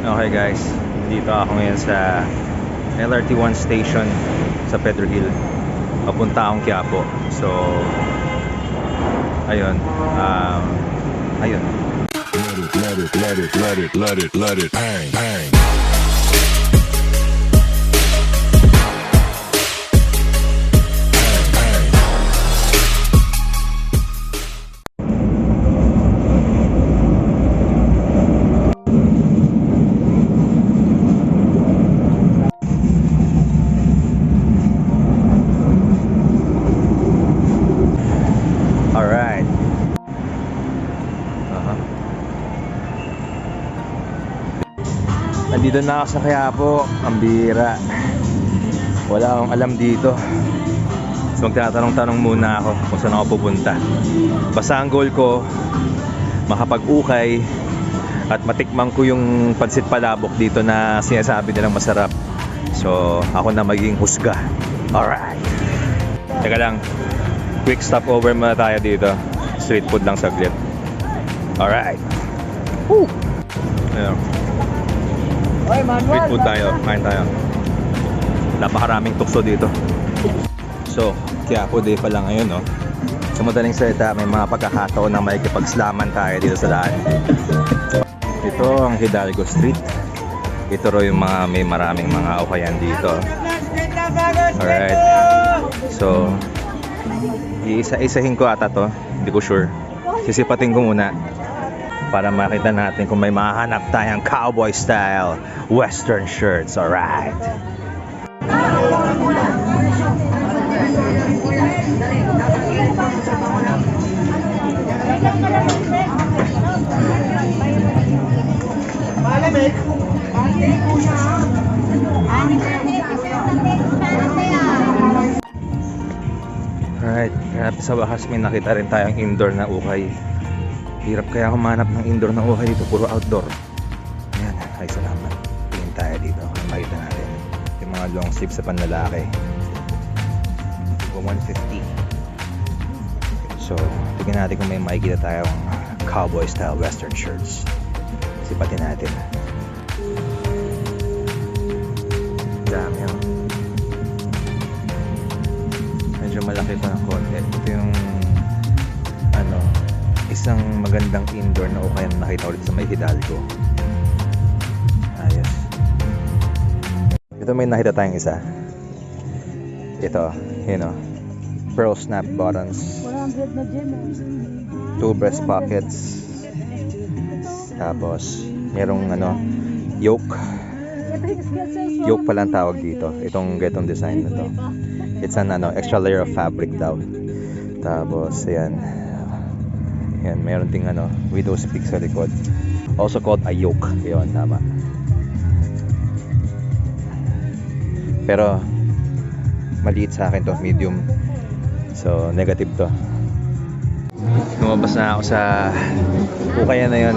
Okay guys, dito ako ngayon sa LRT1 station sa Pedro Hill. Papunta akong Quiapo. So, ayun. Ayun. Let it, bang, bang. Alright. Nandito na ako sa Quiapo. Ang bira. Wala akong alam dito. So magtatanong-tanong muna ako kung saan ako pupunta. Basta ang goal ko, makapag-ukay at matikman ko yung pansit palabok dito na sinasabi nilang masarap. So ako na magiging husga. Alright. Teka lang, quick stopover muna tayo dito. Street food lang saglit. Alright. Woo! Ayun. Street food tayo, kain tayo. Napakaraming tukso dito. So, Quiapo Day pa lang ngayon, no? Sa madaling salita, may mga pagkakataon na makikipagslaman tayo dito sa daan. Ito ang Hidalgo Street. Ito ro yung mga may maraming mga ukayan dito. Alright. So, iisa-isahin ko ata to. Hindi ko sure. Sisipatin ko muna para makita natin kung may mahanap tayong cowboy style western shirts. Alright. Alright, grabe, sa wakas may nakita rin tayong indoor na ukay. Hirap kaya humanap ng indoor na ukay dito, puro outdoor. Ayan, ay salamat. Tingin tayo dito, makita natin yung mga long sleeves sa panlalaki. 150. So, tingnan natin kung may makikita tayong cowboy style western shirts. Sipatin natin. Dami yan. Medyo malaki pa ng konti. Ito yung isang magandang indoor na ukay na nakita ulit sa may Hidalgo. Ayos. Ito may nakita tayong isa. Ito, yun o. Pearl snap bottoms. 2 breast pockets. Tapos merong yoke. Yoke pala ang tawag dito. Itong getong design na to. It's an extra layer of fabric daw. Tapos ayan. Yan, meron ding widow's peak sa likod. Also called a yoke. Yun, tama. Pero maliit sa akin to, medium. So, negative to. Lumabas na ako sa ukayan na yun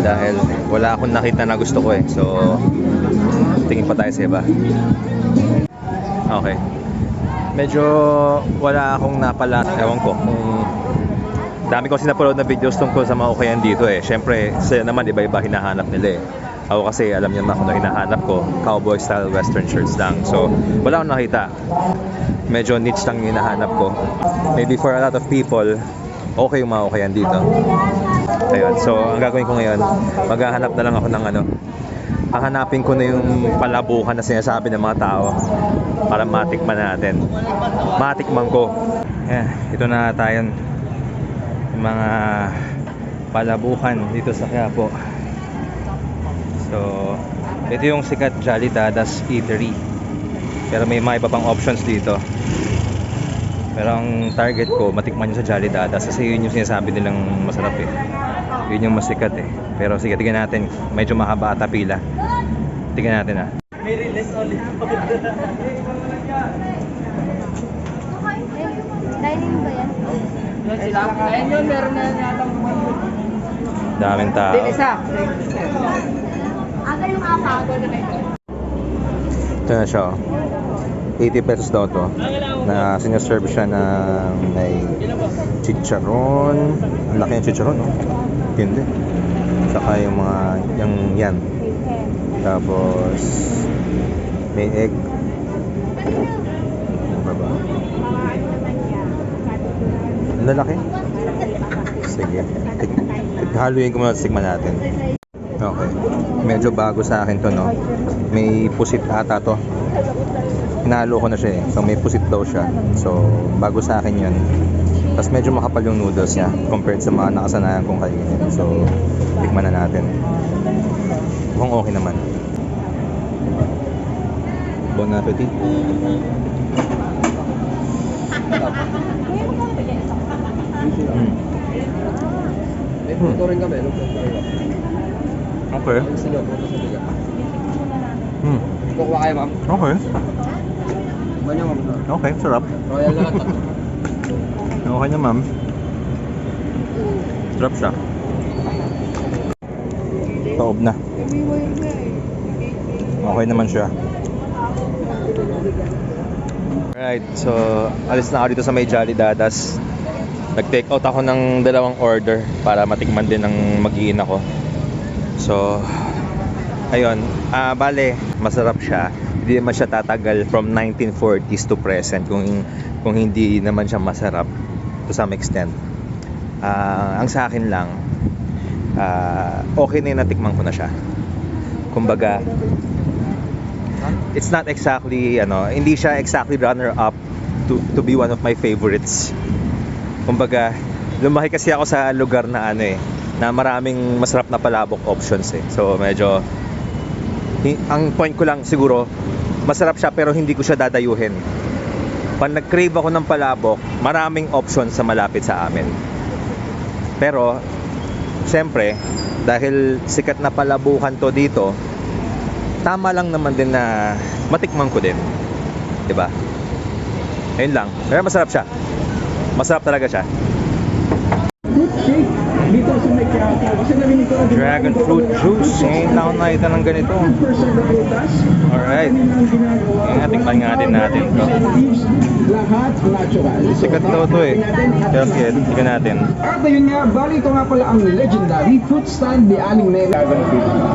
dahil wala akong nakita na gusto ko eh. So, tingin pa tayo sa iba. Okay. Medyo wala akong napala. Ewan ko kung dami ko sinapaload na videos tungkol sa mga ukayan dito eh. Siyempre, sila naman iba-iba hinahanap nila eh. Ako kasi alam niyo naman kung ano hinahanap ko, cowboy style western shirts lang. So, wala akong nakita. Medyo niche lang yung hinahanap ko. Maybe for a lot of people, okay yung mga ukayan dito. Ayun. So, ang gagawin ko ngayon, maghahanap na lang ako ng hahanapin ko na yung palabukan na sinasabi ng mga tao para matikman natin. Matikman ko. Yeah, ito na tayo. Mga palabukan dito sa Quiapo. So, ito yung sikat Jolly Dadas Eatery. Pero may mga iba pang options dito. Pero ang target ko, matikman nyo sa Jolly Dadas kasi yun yung sinasabi nilang masarap eh. Yun yung masikat eh. Pero sige, tingnan natin. Medyo mahaba ata pila. Tingnan natin ah. May release ulit. Dining ba yan? Ayun yun, meron na yatang Daming tao. isa. Aga yung apat. Ito na siya oh. 80 pesos daw to. Na sinaserve siya ng may chicharon. Ang laki ng chicharon no? Hindi. Saka yung mga yan Tapos may egg. Ano ba? Ang lalaki. Sige. Haluin ko muna, tignan natin. Okay. Medyo bago sa akin to, no? May pusit ata to. Hinalo ko na siya eh. So may pusit daw siya. So bago sa akin yun. Tapos medyo makapal yung noodles niya compared sa mga nakasanayan kong kainin. So tikman na natin. Mukhang okay naman. Bon appetit. May puto rin kami. Okay. Gusto nyo, puto sa biga. Kukuha kayo, ma'am. Okay. Kuha nyo, ma'am. Okay, sarap. Royal lahat. Okay na, ma'am. Sarap siya. Taob na. Okay naman siya. Alright, so alis na ako dito sa may Jolly Dadas. Nag-take out ako ng dalawang order para matikman din ng mag-iin ako. So, ayun. Bale, masarap siya. Hindi naman siya tatagal from 1940s to present kung hindi naman siya masarap to some extent. Ang sa akin lang, okay na yung natikman ko na siya. Kumbaga, it's not exactly, hindi siya exactly runner up to be one of my favorites. Kumbaga, lumaki kasi ako sa lugar na na maraming masarap na palabok options eh. So medyo ang point ko lang siguro, masarap siya pero hindi ko siya dadayuhin. Pag nag-crave ako ng palabok, maraming options sa malapit sa amin. Pero siyempre, dahil sikat na palabukan to dito, tama lang naman din na matikman ko din. 'Di ba? Ayun lang. Pero masarap siya. Masarap talaga siya. Dragon fruit juice. Ngayon lang ako nakita ng ganito. Alright. Tikman nga din natin to. Sikat daw to eh. Kaya sige, tingnan natin. At ayun nga, bali ito nga pala ang legendary fruit stand ni Aling Nene.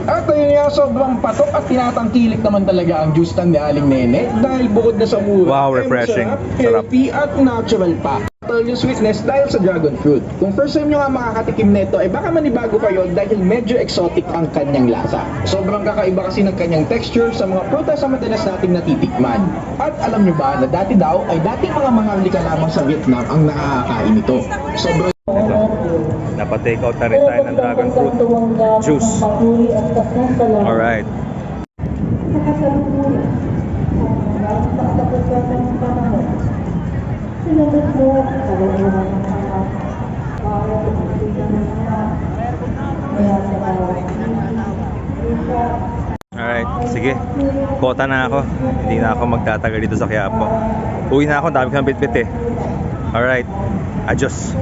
At ayun nga, sobrang patok at tinatangkilik naman talaga ang juice stand ni Aling Nene dahil bukod na sa mura, Wow, refreshing. masarap, Sarap. healthy at natural pa. Yung sweetness dahil sa dragon fruit. Kung first time nyo nga makakatikim nito, baka manibago kayo dahil medyo exotic ang kanyang lasa. Sobrang kakaiba kasi ng kanyang texture sa mga prutas na madalas nating natitikman. At alam nyo ba na dati daw ay dating mga maharlika lamang sa Vietnam ang nakakakain ito. Sobrang Ito. Napa-take out na rin tayo ng dragon fruit juice. Alright. Alright, sige. Kota na ako. Hindi na ako magtatagal dito sa Quiapo. Uwi na ako, dami kang bitbit eh. Alright, adios.